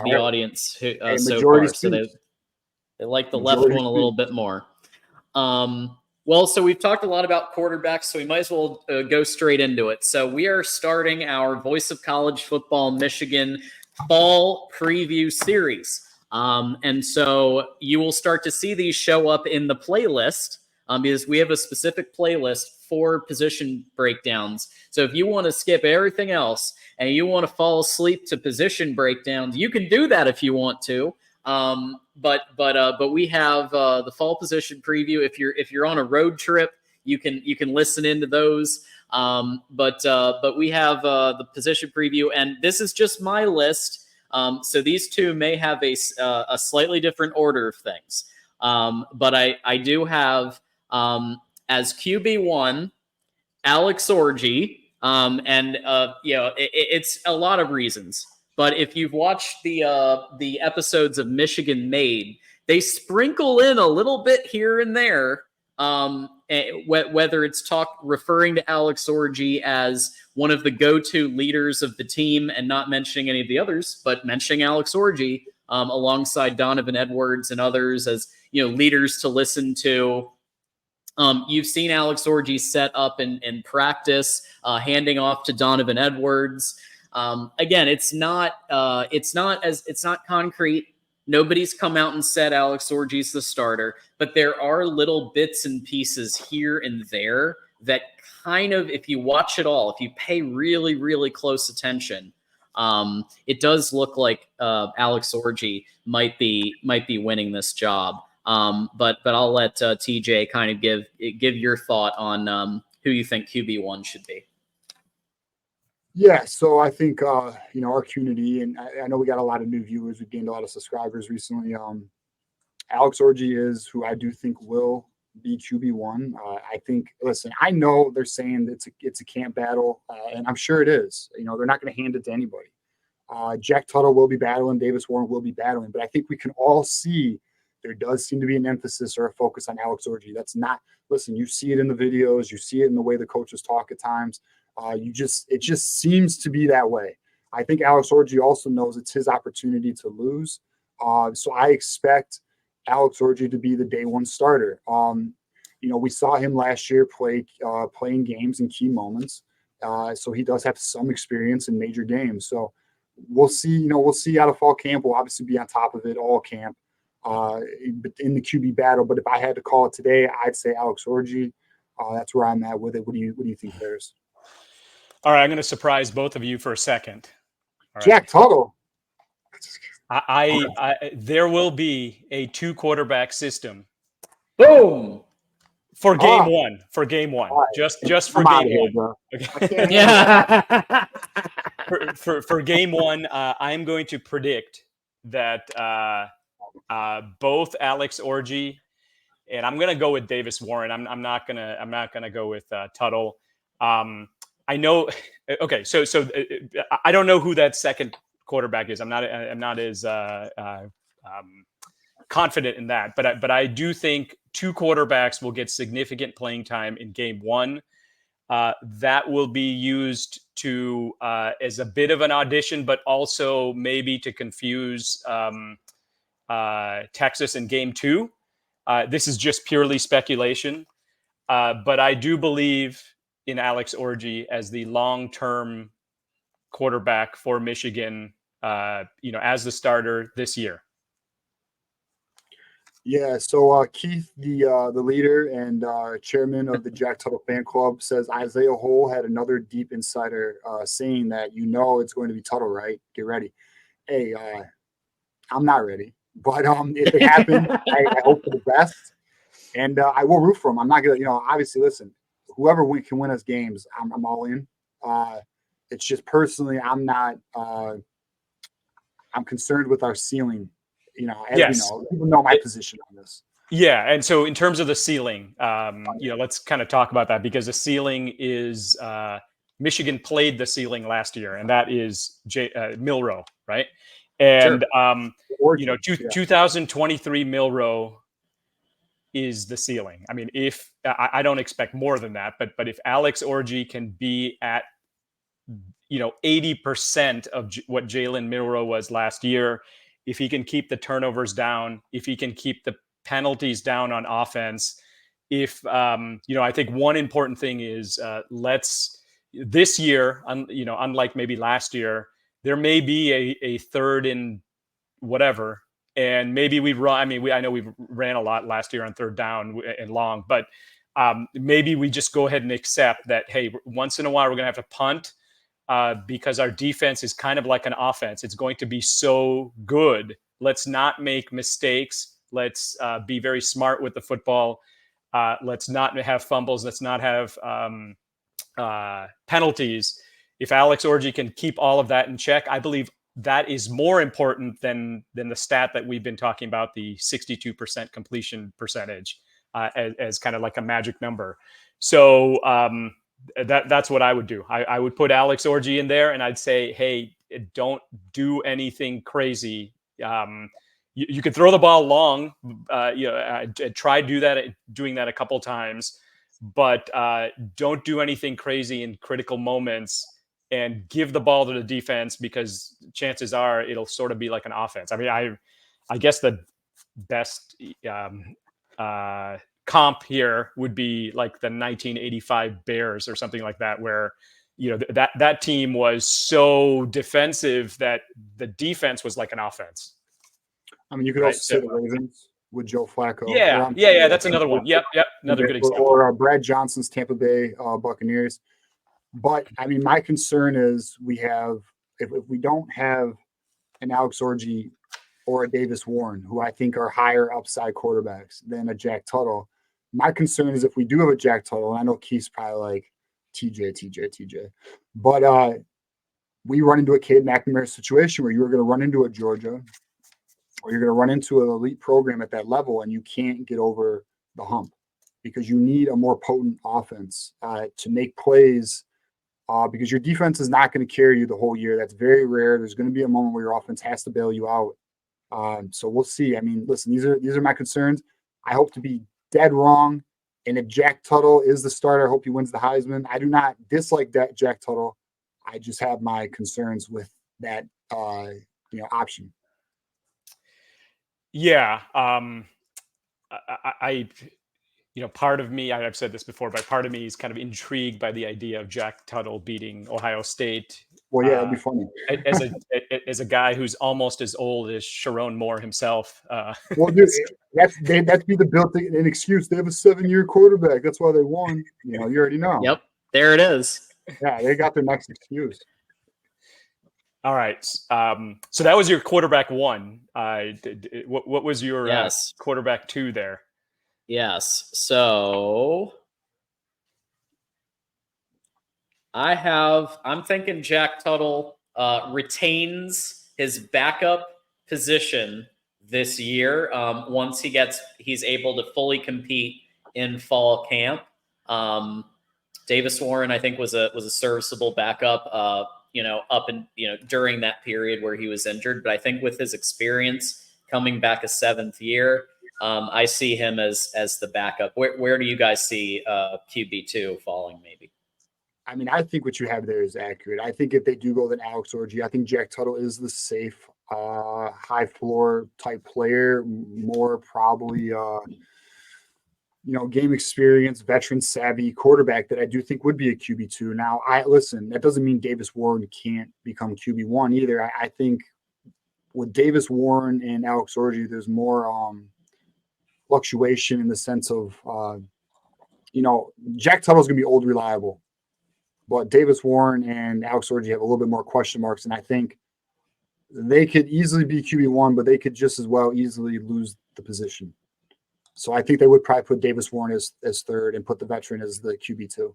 the audience who, so majority far. So they like the majority left one a little bit more. Well, so we've talked a lot about quarterbacks, so we might as well go straight into it. So we are starting our Voice of College Football Michigan Fall Preview Series. And so you will start to see these show up in the playlist because we have a specific playlist for position breakdowns. So if you want to skip everything else and you want to fall asleep to position breakdowns, you can do that if you want to. But we have the fall position preview. If you're on a road trip, you can listen into those. But we have the position preview, and this is just my list. So these two may have a slightly different order of things. But I do have as QB1 Alex Orji, and it's a lot of reasons. But if you've watched the episodes of Michigan Made, they sprinkle in a little bit here and there, whether it's referring to Alex Orji as one of the go-to leaders of the team and not mentioning any of the others, but mentioning Alex Orji alongside Donovan Edwards and others as leaders to listen to. You've seen Alex Orji set up in practice, handing off to Donovan Edwards. Again, it's not concrete. Nobody's come out and said Alex Orji's the starter, but there are little bits and pieces here and there that kind of, if you watch it all, if you pay really, really close attention, it does look like Alex Orji might be winning this job. But I'll let TJ kind of give your thought on who you think QB1 should be. Yeah, so I think our community, and I know we got a lot of new viewers. We've gained a lot of subscribers recently. Alex Orji is who I do think will be QB1. I think. Listen, I know they're saying it's a camp battle, and I'm sure it is. They're not going to hand it to anybody. Jack Tuttle will be battling. Davis Warren will be battling, but I think we can all see there does seem to be an emphasis or a focus on Alex Orji. That's not. Listen, you see it in the videos. You see it in the way the coaches talk at times. It just seems to be that way. I think Alex Orji also knows it's his opportunity to lose. So I expect Alex Orji to be the day one starter. We saw him last year playing games in key moments. So he does have some experience in major games. So we'll see, we'll see out of fall camp. We'll obviously be on top of it all camp in the QB battle. But if I had to call it today, I'd say Alex Orji. That's where I'm at with it. What do you think, Bears? All right, I'm going to surprise both of you for a second. All right. Jack Tuttle. There will be a 2-quarterback system. Boom. For game one. For game one. Right. Just for game one. Bro. Okay. Yeah. for game one, I'm going to predict that both Alex Orji and I'm going to go with Davis Warren. I'm not gonna go with Tuttle. I know. Okay, so I don't know who that second quarterback is. I'm not as confident in that, but I do think 2 quarterbacks will get significant playing time in game one. That will be used to as a bit of an audition, but also maybe to confuse Texas in game 2. This is just purely speculation, but I do believe in Alex Orji as the long-term quarterback for Michigan, as the starter this year. Yeah, so Keith, the leader and chairman of the Jack Tuttle fan club, says Isaiah Hole had another deep insider saying that it's going to be Tuttle, right? Get ready. Hey, I'm not ready, but if it happens, I hope for the best, and I will root for him. I'm not gonna, obviously, listen. Whoever can win us games, I'm all in. It's just personally, I'm not. I'm concerned with our ceiling. Yes. People know my position on this. Yeah, and so in terms of the ceiling, let's kind of talk about that because the ceiling is Michigan played the ceiling last year, and that is Milroe, right? And Sure. 2023 Milroe is the ceiling. I mean, if I don't expect more than that, but if Alex Orji can be at 80% of what Jalen Milroe was last year, if he can keep the turnovers down, if he can keep the penalties down on offense, if I think one important thing is this year, unlike maybe last year, there may be a third and whatever, and maybe we run. I mean, I know we ran a lot last year on third down and long, but maybe we just go ahead and accept that, hey, once in a while we're going to have to punt because our defense is kind of like an offense. It's going to be so good. Let's not make mistakes. Let's be very smart with the football. Let's not have fumbles. Let's not have penalties. If Alex Orji can keep all of that in check, I believe that is more important than the stat that we've been talking about, the 62% completion percentage, as kind of like a magic number. So that's what I would do. I would put Alex Orji in there, and I'd say, hey, don't do anything crazy. You could throw the ball long. I tried doing that a couple times, but don't do anything crazy in critical moments. And give the ball to the defense, because chances are it'll sort of be like an offense. I mean, I guess the best comp here would be like the 1985 Bears or something like that, where that team was so defensive that the defense was like an offense. I mean, you could also say the Ravens with Joe Flacco. Yeah. That's another one. Yep. Another good example. Or Brad Johnson's Tampa Bay Buccaneers. But I mean, my concern is if we don't have an Alex Orji or a Davis Warren, who I think are higher upside quarterbacks than a Jack Tuttle. My concern is if we do have a Jack Tuttle, and I know Keith's probably like TJ, but we run into a Cade McNamara situation where you're going to run into a Georgia, or you're going to run into an elite program at that level, and you can't get over the hump because you need a more potent offense to make plays. Because your defense is not going to carry you the whole year. That's very rare. There's going to be a moment where your offense has to bail you out. So we'll see. I mean, listen, these are my concerns. I hope to be dead wrong. And if Jack Tuttle is the starter, I hope he wins the Heisman. I do not dislike that Jack Tuttle. I just have my concerns with that option. Yeah. Part of me, I've said this before, but part of me is kind of intrigued by the idea of Jack Tuttle beating Ohio State. Well, yeah, it'd be funny. as a guy who's almost as old as Sharon Moore himself. Well, dude, that'd be the built-in excuse. They have a 7-year quarterback. That's why they won. You already know. Yep, there it is. Yeah, they got their next excuse. All right. So that was your quarterback one. What was your quarterback two there? Yes. So I'm thinking Jack Tuttle retains his backup position this year once he's able to fully compete in fall camp. Davis Warren, I think, was a serviceable backup, up and during that period where he was injured. But I think with his experience coming back a 7th year, I see him as the backup. Where do you guys see QB2 falling? Maybe. I mean, I think what you have there is accurate. I think if they do go with an Alex Orji, I think Jack Tuttle is the safe, high floor type player, more probably, game experience, veteran savvy quarterback that I do think would be a QB2. Now, that doesn't mean Davis Warren can't become QB1 either. I think with Davis Warren and Alex Orji, there's more fluctuation in the sense of, Jack Tuttle's going to be old reliable, but Davis Warren and Alex Orji have a little bit more question marks. And I think they could easily be QB1, but they could just as well easily lose the position. So I think they would probably put Davis Warren as third and put the veteran as the QB2.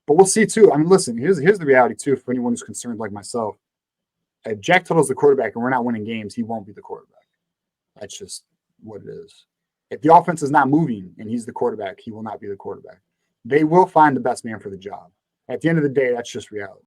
But we'll see too. I mean, listen, here's the reality too, for anyone who's concerned like myself. If Jack Tuttle's the quarterback and we're not winning games, he won't be the quarterback. That's just what it is. If the offense is not moving and he's the quarterback, he will not be the quarterback. They will find the best man for the job. At the end of the day, that's just reality.